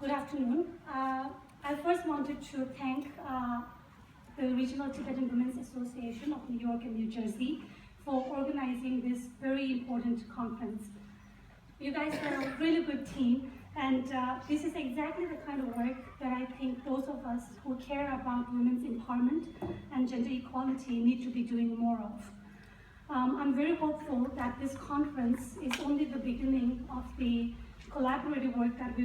Good afternoon. I first wanted to thank the Regional Tibetan Women's Association of New York and New Jersey for organizing this very important conference. You guys are a really good team, and this is exactly the kind of work that I think those of us who care about women's empowerment and gender equality need to be doing more of. I'm very hopeful that this conference is only the beginning of the collaborative work that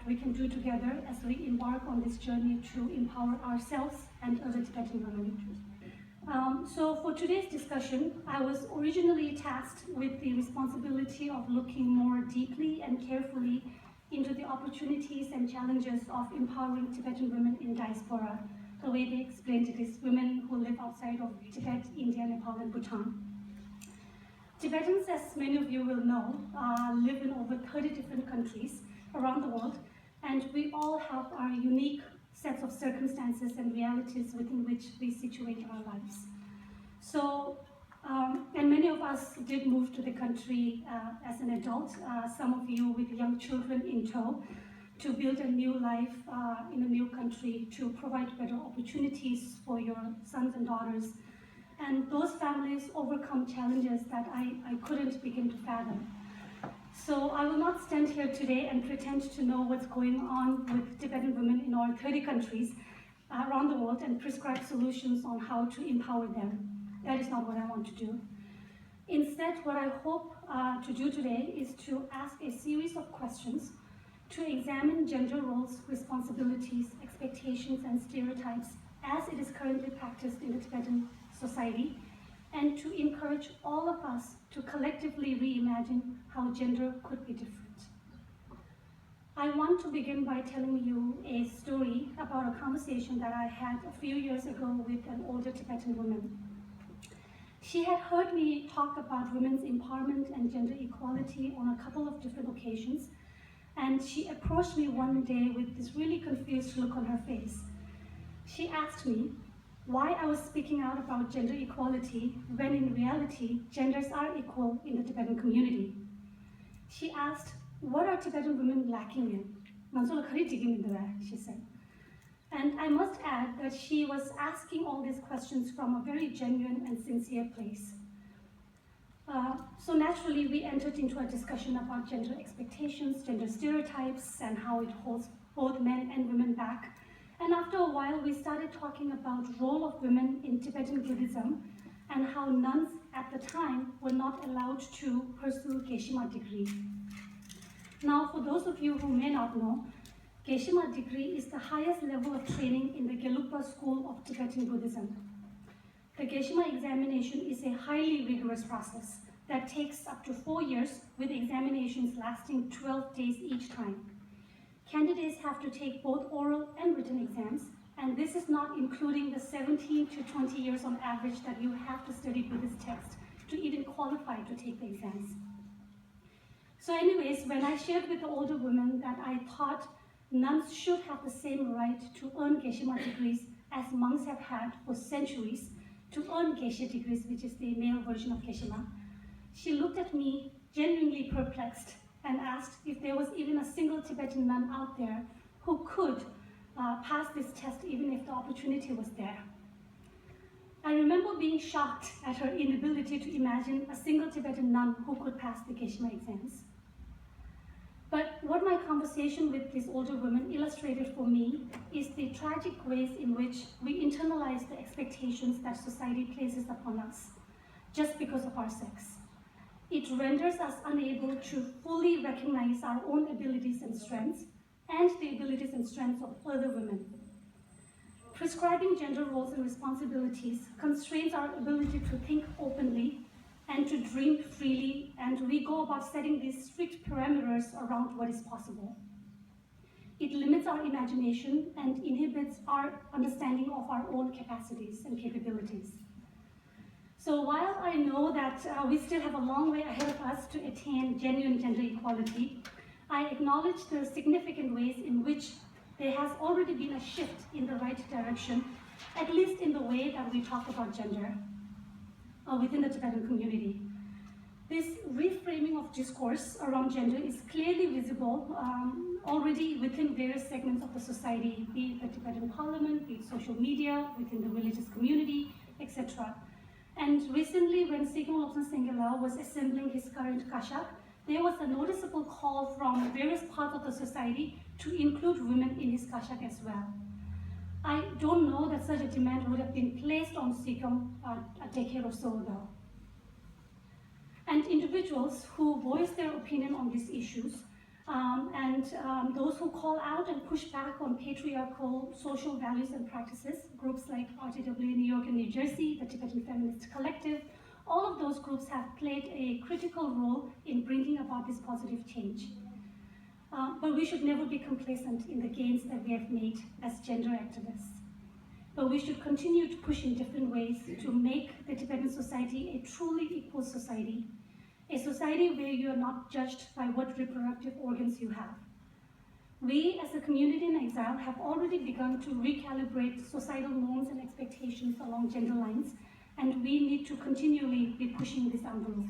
we can do together as we embark on this journey to empower ourselves and other Tibetan women. So for today's discussion, I was originally tasked with the responsibility of looking more deeply and carefully into the opportunities and challenges of empowering Tibetan women in diaspora. The way they explained it is women who live outside of Tibet, India, Nepal, and Bhutan. Tibetans, as many of you will know, live in over 30 different countries around the world, and we all have our unique sets of circumstances and realities within which we situate our lives. So, and many of us did move to the country as an adult, some of you with young children in tow, to build a new life in a new country, to provide better opportunities for your sons and daughters. And those families overcome challenges that I couldn't begin to fathom. So I will not stand here today and pretend to know what's going on with Tibetan women in all 30 countries around the world and prescribe solutions on how to empower them. That is not what I want to do. Instead, what I hope to do today is to ask a series of questions to examine gender roles, responsibilities, expectations, and stereotypes as it is currently practiced in the Tibetan society, and to encourage all of us to collectively reimagine how gender could be different. I want to begin by telling you a story about a conversation that I had a few years ago with an older Tibetan woman. She had heard me talk about women's empowerment and gender equality on a couple of different occasions, and she approached me one day with this really confused look on her face. She asked me why I was speaking out about gender equality when in reality, genders are equal in the Tibetan community. She asked, what are Tibetan women lacking in? She said. And I must add that she was asking all these questions from a very genuine and sincere place. So naturally, we entered into a discussion about gender expectations, gender stereotypes, and how it holds both men and women back. And after a while, we started talking about the role of women in Tibetan Buddhism and how nuns at the time were not allowed to pursue Geshe-ma degree. Now, for those of you who may not know, Geshe-ma degree is the highest level of training in the Gelugpa school of Tibetan Buddhism. The Geshe-ma examination is a highly rigorous process that takes up to 4 years, with examinations lasting 12 days each time. Candidates have to take both oral and written exams, and this is not including the 17 to 20 years on average that you have to study Buddhist text to even qualify to take the exams. So anyways, when I shared with the older women that I thought nuns should have the same right to earn Geshe-ma degrees as monks have had for centuries to earn Geshe degrees, which is the male version of Geshe-ma, she looked at me genuinely perplexed and asked if there was even a single Tibetan nun out there who could pass this test even if the opportunity was there. I remember being shocked at her inability to imagine a single Tibetan nun who could pass the Geshe-ma exams. But what my conversation with these older women illustrated for me is the tragic ways in which we internalize the expectations that society places upon us just because of our sex. It renders us unable to fully recognize our own abilities and strengths, and the abilities and strengths of other women. Prescribing gender roles and responsibilities constrains our ability to think openly and to dream freely, and we go about setting these strict parameters around what is possible. It limits our imagination and inhibits our understanding of our own capacities and capabilities. So while I know that we still have a long way ahead of us to attain genuine gender equality, I acknowledge the significant ways in which there has already been a shift in the right direction, at least in the way that we talk about gender within the Tibetan community. This reframing of discourse around gender is clearly visible already within various segments of the society, be it the Tibetan parliament, be it social media, within the religious community, etc. And recently, when Sekong Lobsang Sengela was assembling his current kashak, there was a noticeable call from various parts of the society to include women in his kashak as well. I don't know that such a demand would have been placed on Sekong a decade or so ago. And individuals who voice their opinion on these issues those who call out and push back on patriarchal social values and practices, groups like RTWA New York and New Jersey, the Tibetan Feminist Collective, all of those groups have played a critical role in bringing about this positive change. But we should never be complacent in the gains that we have made as gender activists. But we should continue to push in different ways to make the Tibetan society a truly equal society, a society where you are not judged by what reproductive organs you have. We, as a community in exile, have already begun to recalibrate societal norms and expectations along gender lines, and we need to continually be pushing this envelope.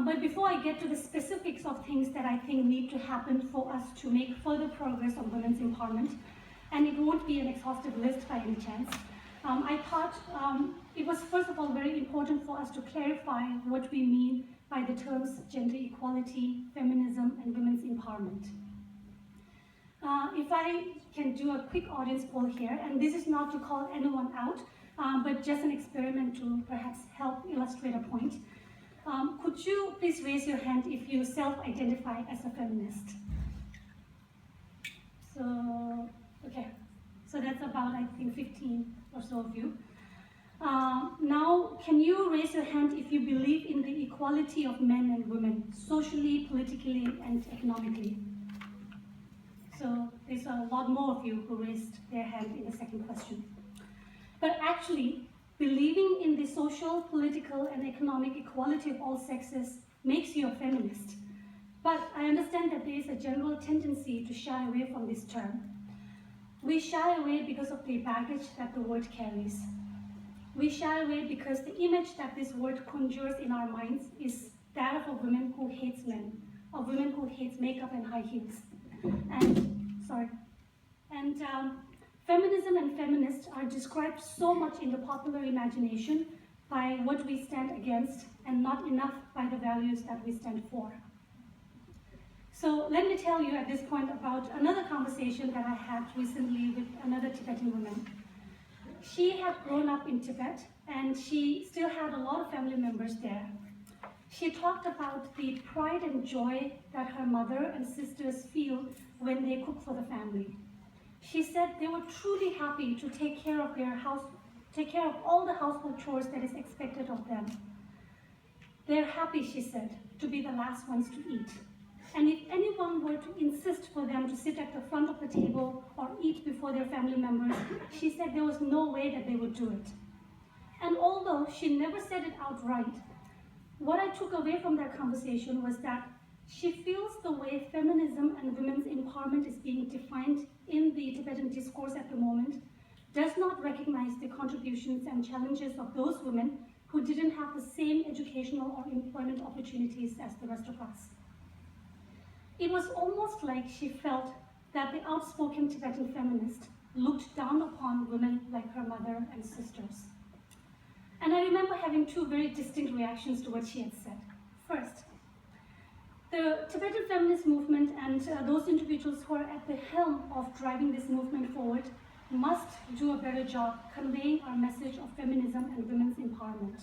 But before I get to the specifics of things that I think need to happen for us to make further progress on women's empowerment, and it won't be an exhaustive list by any chance, I thought it was first of all very important for us to clarify what we mean by the terms gender equality, feminism, and women's empowerment. If I can do a quick audience poll here, and this is not to call anyone out, but just an experiment to perhaps help illustrate a point. Could you please raise your hand if you self-identify as a feminist? So, okay. So that's about, I think, 15 or so of you. Now, can you raise your hand if you believe in the equality of men and women, socially, politically, and economically? So there's a lot more of you who raised their hand in the second question. But actually, believing in the social, political, and economic equality of all sexes makes you a feminist. But I understand that there is a general tendency to shy away from this term. We shy away because of the baggage that the word carries. We shy away because the image that this word conjures in our minds is that of a woman who hates men, a woman who hates makeup and high heels. Feminism and feminists are described so much in the popular imagination by what we stand against and not enough by the values that we stand for. So let me tell you at this point about another conversation that I had recently with another Tibetan woman. She had grown up in Tibet and she still had a lot of family members there. She talked about the pride and joy that her mother and sisters feel when they cook for the family. She said they were truly happy to take care of their house, take care of all the household chores that is expected of them. They're happy, she said, to be the last ones to eat. And if anyone were to insist for them to sit at the front of the table or eat before their family members, she said there was no way that they would do it. And although she never said it outright, what I took away from that conversation was that she feels the way feminism and women's empowerment is being defined in the Tibetan discourse at the moment does not recognize the contributions and challenges of those women who didn't have the same educational or employment opportunities as the rest of us. It was almost like she felt that the outspoken Tibetan feminist looked down upon women like her mother and sisters. And I remember having two very distinct reactions to what she had said. First, the Tibetan feminist movement and those individuals who are at the helm of driving this movement forward must do a better job conveying our message of feminism and women's empowerment.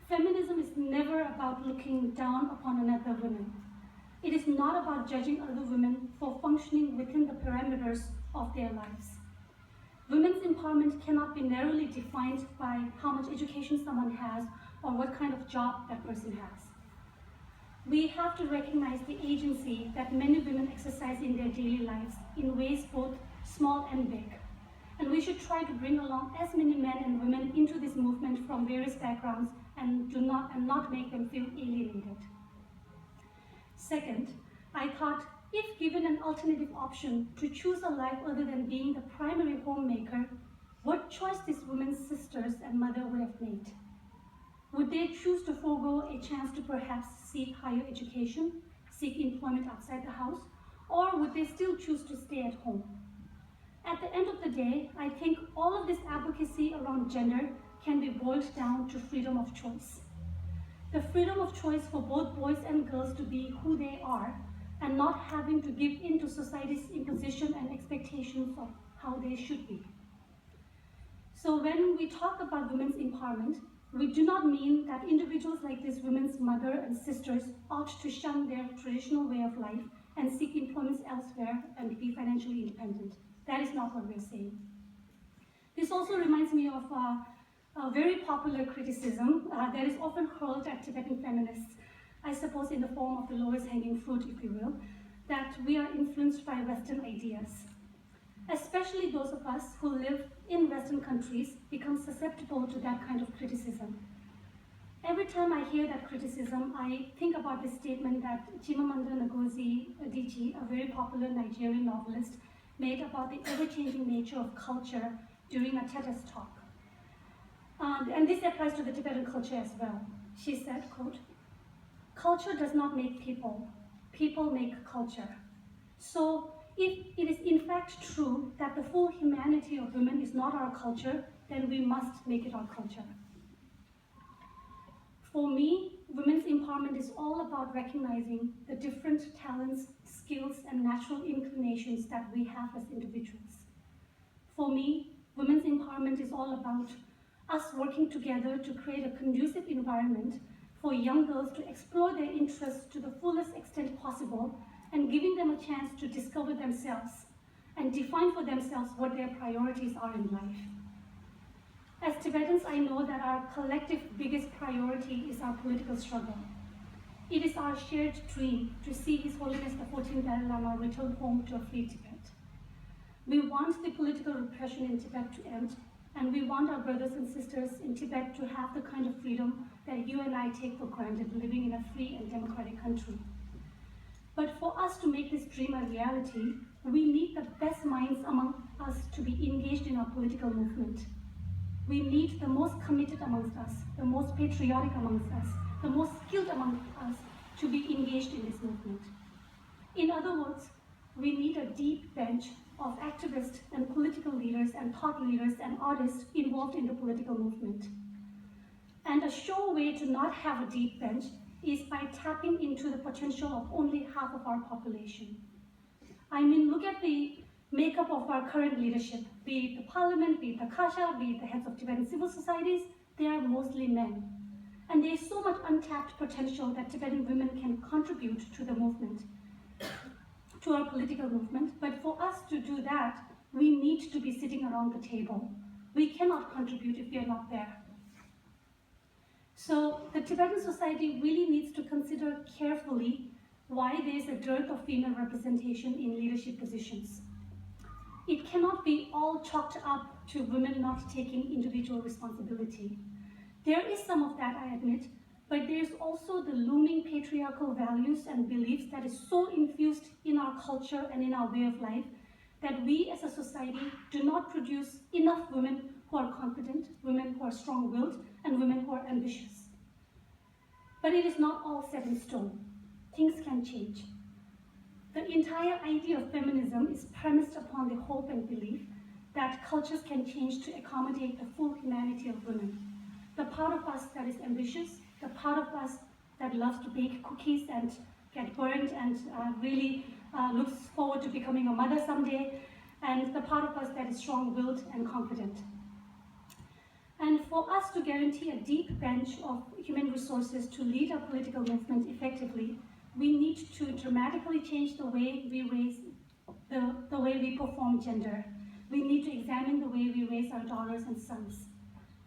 Feminism is never about looking down upon another woman. It is not about judging other women for functioning within the parameters of their lives. Women's empowerment cannot be narrowly defined by how much education someone has or what kind of job that person has. We have to recognize the agency that many women exercise in their daily lives in ways both small and big. And we should try to bring along as many men and women into this movement from various backgrounds and not make them feel alienated. Second, I thought, if given an alternative option to choose a life other than being the primary homemaker, what choice this woman's sisters and mother would have made. Would they choose to forego a chance to perhaps seek higher education, seek employment outside the house, or would they still choose to stay at home? At the end of the day, I think all of this advocacy around gender can be boiled down to freedom of choice. The freedom of choice for both boys and girls to be who they are and not having to give in to society's imposition and expectations of how they should be. So when we talk about women's empowerment, we do not mean that individuals like this women's mother and sisters ought to shun their traditional way of life and seek employment elsewhere and be financially independent. That is not what we're saying. This also reminds me of a very popular criticism that is often hurled at Tibetan feminists, I suppose in the form of the lowest hanging fruit, if you will, that we are influenced by Western ideas. Especially those of us who live in Western countries become susceptible to that kind of criticism. Every time I hear that criticism, I think about the statement that Chimamanda Ngozi Adichie, a very popular Nigerian novelist, made about the ever-changing nature of culture during a TEDx talk. And this applies to the Tibetan culture as well. She said, quote, "Culture does not make people, people make culture. So if it is in fact true that the full humanity of women is not our culture, then we must make it our culture." For me, women's empowerment is all about recognizing the different talents, skills, and natural inclinations that we have as individuals. For me, women's empowerment is all about us working together to create a conducive environment for young girls to explore their interests to the fullest extent possible and giving them a chance to discover themselves and define for themselves what their priorities are in life. As Tibetans, I know that our collective biggest priority is our political struggle. It is our shared dream to see His Holiness the 14th Dalai Lama return home to a free Tibet. We want the political repression in Tibet to end, and we want our brothers and sisters in Tibet to have the kind of freedom that you and I take for granted living in a free and democratic country. But for us to make this dream a reality, we need the best minds among us to be engaged in our political movement. We need the most committed amongst us, the most patriotic amongst us, the most skilled amongst us to be engaged in this movement. In other words, we need a deep bench of activists and political leaders and thought leaders and artists involved in the political movement. And a sure way to not have a deep bench is by tapping into the potential of only half of our population. I mean, look at the makeup of our current leadership, be it the parliament, be it the Kasha, be it the heads of Tibetan civil societies, they are mostly men. And there is so much untapped potential that Tibetan women can contribute to the movement, to our political movement. But for us to do that, we need to be sitting around the table. We cannot contribute if we are not there. So the Tibetan society really needs to consider carefully why there is a dearth of female representation in leadership positions. It cannot be all chalked up to women not taking individual responsibility. There is some of that, I admit, but there's also the looming patriarchal values and beliefs that is so infused in our culture and in our way of life that we as a society do not produce enough women who are confident, women who are strong-willed, and women who are ambitious. But it is not all set in stone. Things can change. The entire idea of feminism is premised upon the hope and belief that cultures can change to accommodate the full humanity of women. The part of us that is ambitious, the part of us that loves to bake cookies and get burned and really looks forward to becoming a mother someday, and the part of us that is strong-willed and confident. And for us to guarantee a deep bench of human resources to lead our political movement effectively, we need to dramatically change the way we raise, the way we perform gender. We need to examine the way we raise our daughters and sons.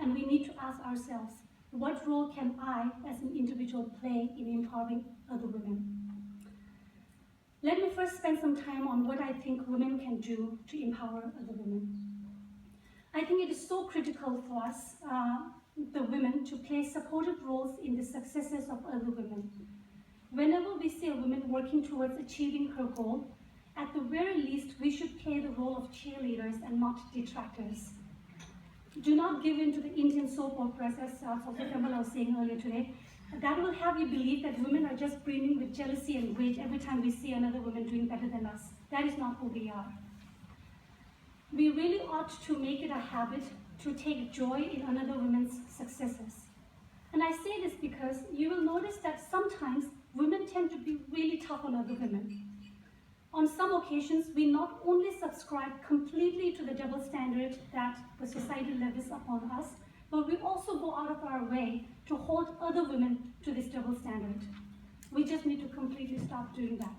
And we need to ask ourselves, what role can I, as an individual, play in empowering other women? Let me first spend some time on what I think women can do to empower other women. I think it is so critical for us, the women, to play supportive roles in the successes of other women. Whenever we see a woman working towards achieving her goal, at the very least, we should play the role of cheerleaders and not detractors. Do not give in to the Indian soap operas, as Dr. Kamal was saying earlier today. That will have you believe that women are just brimming with jealousy and rage every time we see another woman doing better than us. That is not who we are. We really ought to make it a habit to take joy in another woman's successes. And I say this because you will notice that sometimes women tend to be really tough on other women. On some occasions, we not only subscribe completely to the double standard that the society levies upon us, but we also go out of our way to hold other women to this double standard. We just need to completely stop doing that.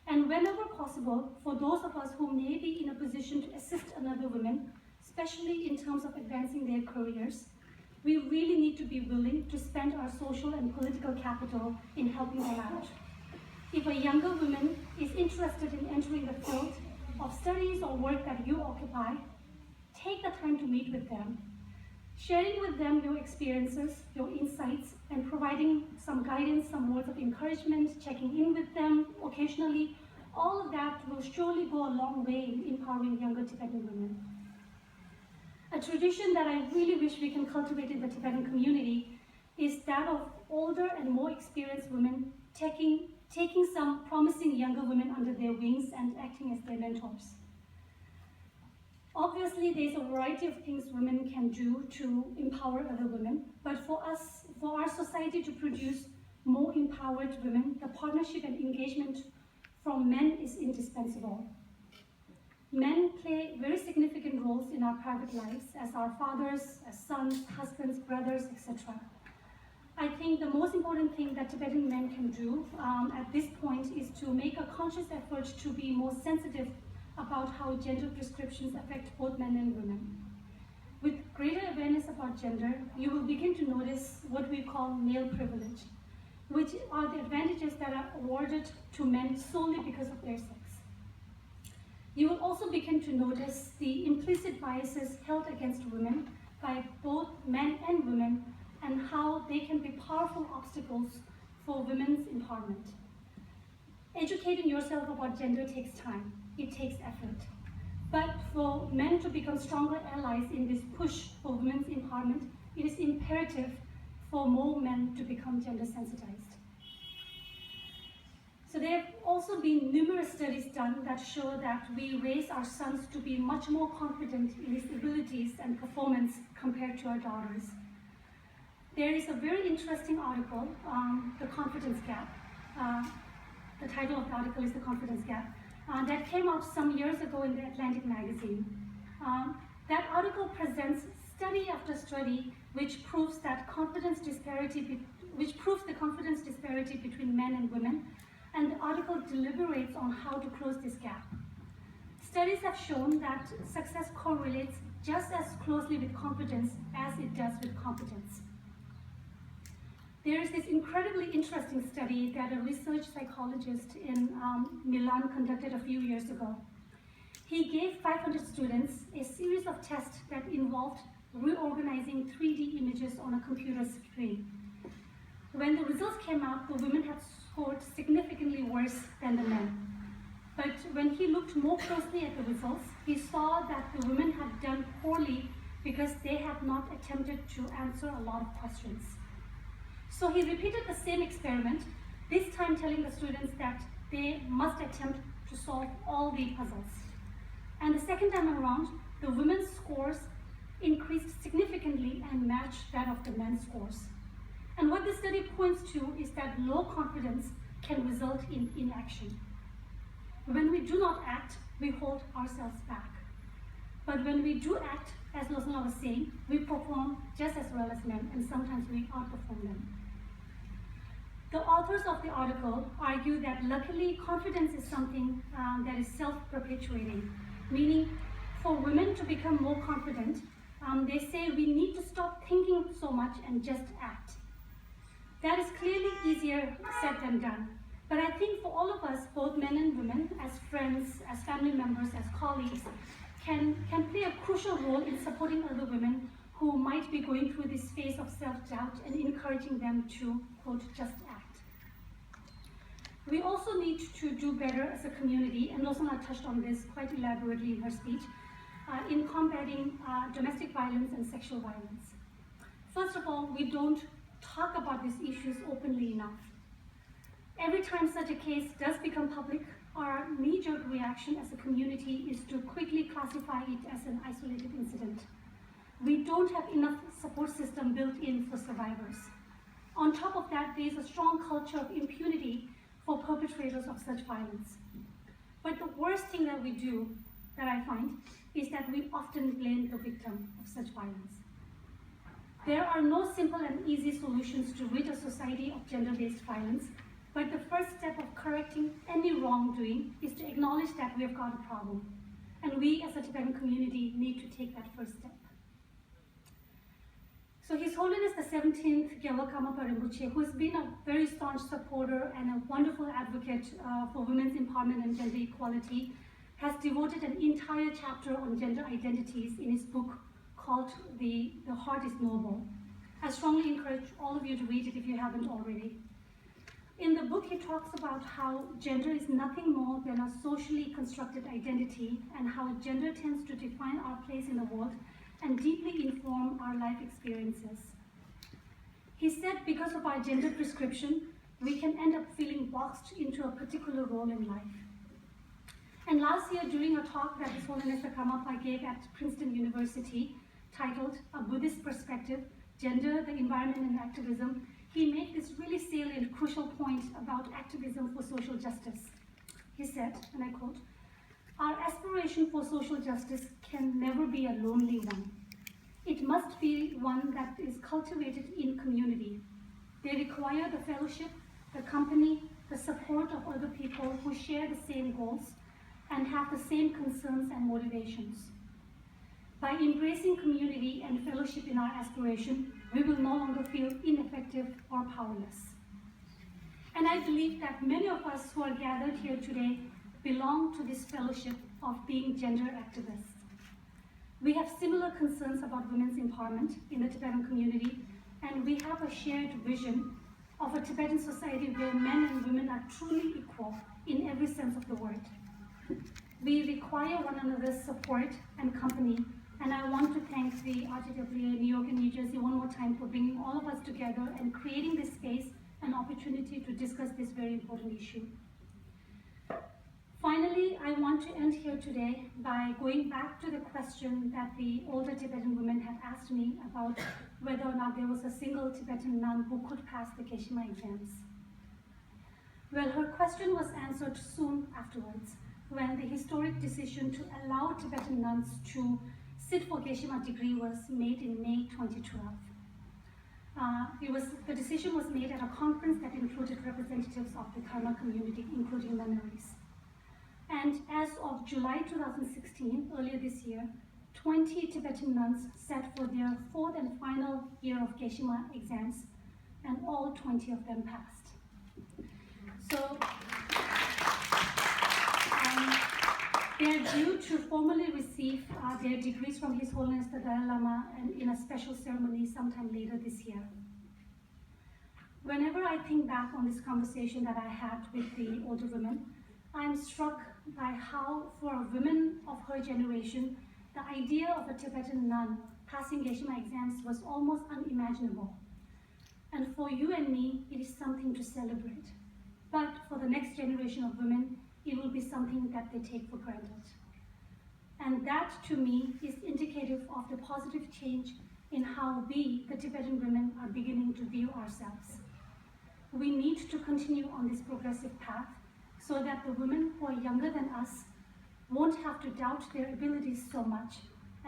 And whenever possible, for those of us who may be in a position to assist another woman, especially in terms of advancing their careers, we really need to be willing to spend our social and political capital in helping them out. If a younger woman is interested in entering the field of studies or work that you occupy, take the time to meet with them. Sharing with them your experiences, your insights, and providing some guidance, some words of encouragement, checking in with them occasionally, all of that will surely go a long way in empowering younger Tibetan women. A tradition that I really wish we can cultivate in the Tibetan community is that of older and more experienced women taking some promising younger women under their wings and acting as their mentors. Obviously, there's a variety of things women can do to empower other women, but for our society to produce more empowered women, the partnership and engagement from men is indispensable. Men play very significant roles in our private lives as our fathers, as sons, husbands, brothers, etc. I think the most important thing that Tibetan men can do at this point is to make a conscious effort to be more sensitive about how gender prescriptions affect both men and women. With greater awareness about gender, you will begin to notice what we call male privilege, which are the advantages that are awarded to men solely because of their sex. You will also begin to notice the implicit biases held against women by both men and women, and how they can be powerful obstacles for women's empowerment. Educating yourself about gender takes time, it takes effort. But for men to become stronger allies in this push for women's empowerment, it is imperative for more men to become gender sensitized. So there have also been numerous studies done that show that we raise our sons to be much more confident in his abilities and performance compared to our daughters. There is a very interesting article, The Confidence Gap. The title of the article is The Confidence Gap. That came out some years ago in the Atlantic magazine. That article presents study after study which proves the confidence disparity between men and women, and the article deliberates on how to close this gap. Studies have shown that success correlates just as closely with confidence as it does with competence. There is this incredibly interesting study that a research psychologist in Milan conducted a few years ago. He gave 500 students a series of tests that involved reorganizing 3D images on a computer screen. When the results came out, the women had scored significantly worse than the men. But when he looked more closely at the results, he saw that the women had done poorly because they had not attempted to answer a lot of questions. So he repeated the same experiment, this time telling the students that they must attempt to solve all the puzzles. And the second time around, the women's scores increased significantly and matched that of the men's scores. And what this study points to is that low confidence can result in inaction. When we do not act, we hold ourselves back. But when we do act, as Losna was saying, we perform just as well as men, and sometimes we outperform them. The authors of the article argue that luckily confidence is something that is self-perpetuating, meaning for women to become more confident, they say we need to stop thinking so much and just act. That is clearly easier said than done. But I think for all of us, both men and women, as friends, as family members, as colleagues, can play a crucial role in supporting other women who might be going through this phase of self-doubt and encouraging them to, quote, just act. We also need to do better as a community, and Losana touched on this quite elaborately in her speech. in combating domestic violence and sexual violence. First of all, we don't talk about these issues openly enough. Every time such a case does become public, our knee-jerk reaction as a community is to quickly classify it as an isolated incident. We don't have enough support system built in for survivors. On top of that, there is a strong culture of impunity for perpetrators of such violence. But the worst thing that we do, that I find, is that we often blame the victim of such violence. There are no simple and easy solutions to rid a society of gender-based violence, but the first step of correcting any wrongdoing is to acknowledge that we have got a problem. And we as a Tibetan community need to take that first step. So His Holiness the 17th Gyalwa Karmapa Rinpoche, who has been a very staunch supporter and a wonderful advocate for women's empowerment and gender equality, has devoted an entire chapter on gender identities in his book called The Heart is Noble. I strongly encourage all of you to read it if you haven't already. In the book, he talks about how gender is nothing more than a socially constructed identity and how gender tends to define our place in the world and deeply inform our life experiences. He said because of our gender prescription, we can end up feeling boxed into a particular role in life. And last year, during a talk that His Holiness the Karmapa gave at Princeton University, titled A Buddhist Perspective, Gender, the Environment and Activism, he made this really salient, crucial point about activism for social justice. He said, and I quote, "Our aspiration for social justice can never be a lonely one. It must be one that is cultivated in community. They require the fellowship, the company, the support of other people who share the same goals and have the same concerns and motivations. By embracing community and fellowship in our aspiration, we will no longer feel ineffective or powerless." And I believe that many of us who are gathered here today belong to this fellowship of being gender activists. We have similar concerns about women's empowerment in the Tibetan community, and we have a shared vision of a Tibetan society where men and women are truly equal in every sense of the word. We require one another's support and company, and I want to thank the RTWA New York and New Jersey one more time for bringing all of us together and creating this space and opportunity to discuss this very important issue. Finally, I want to end here today by going back to the question that the older Tibetan women had asked me about whether or not there was a single Tibetan nun who could pass the Geshe-ma exams. Well, her question was answered soon afterwards, when the historic decision to allow Tibetan nuns to sit for Geshe-ma degree was made in May 2012. The decision was made at a conference that included representatives of the Karma community, including nunneries. And as of July 2016, earlier this year, 20 Tibetan nuns sat for their fourth and final year of Geshe-ma exams, and all 20 of them passed. So they are due to formally receive their degrees from His Holiness the Dalai Lama and in a special ceremony sometime later this year. Whenever I think back on this conversation that I had with the older women, I'm struck by how, for a woman of her generation, the idea of a Tibetan nun passing Geshe-ma exams was almost unimaginable. And for you and me, it is something to celebrate. But for the next generation of women, it will be something that they take for granted. And that, to me, is indicative of the positive change in how we, the Tibetan women, are beginning to view ourselves. We need to continue on this progressive path so that the women who are younger than us won't have to doubt their abilities so much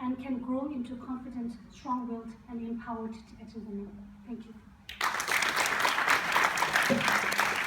and can grow into confident, strong-willed, and empowered Tibetan women. Thank you.